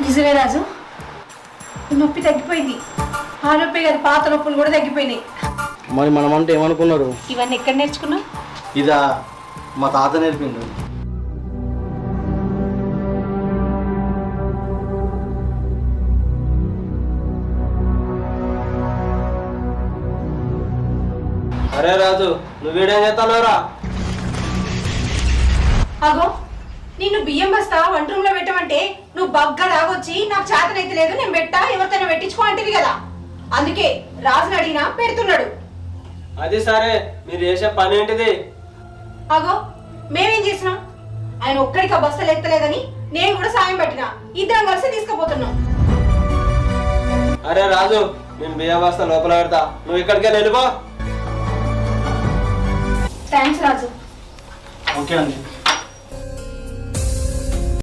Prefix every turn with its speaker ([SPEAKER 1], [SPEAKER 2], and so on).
[SPEAKER 1] నిజమే రాజు, నొప్పి తగ్గిపోయింది. ఆ నొప్పి కాదు, పాత నొప్పులు కూడా తగ్గిపోయినాయి.
[SPEAKER 2] మరి మనం అంటే ఏమనుకున్నారు?
[SPEAKER 1] ఇవన్నీ ఎక్కడ నేర్చుకున్నావు?
[SPEAKER 2] ఇదా మా తాత నేర్పిండు. అరే రాజు, నువ్వేడేం చేస్తావురా?
[SPEAKER 1] అగో, నిన్ను బియ్యం బస్తా వంట రూమ్ లో పెట్టమంటే నువ్వు బగ్గా రాగొచ్చి నాకు చేతనైతే లేదు, నేను పెట్టా ఎవరితోనే పెట్టించుకో అంటివి కదా. అందుకే రాజుని అడిగినా పెడుతున్నాడు.
[SPEAKER 3] అది సరే, మీరు చేసే పని ఏంటిది?
[SPEAKER 1] అగో, మేమేం చేసినాం? ఆయన ఒక్కడికి ఆ బస్తలు ఎత్తలేదని నేను కూడా సాయం పెట్టినా, ఇద్దరం కలిసి తీసుకుపోతున్నాం.
[SPEAKER 3] అరే రాజు, నేను బియ్యం బస్తా లోపల పెడతా, నువ్వు ఇక్కడికే వెళ్ళిపో.
[SPEAKER 1] థ్యాంక్స్ రాజు.
[SPEAKER 2] ఓకే అండి.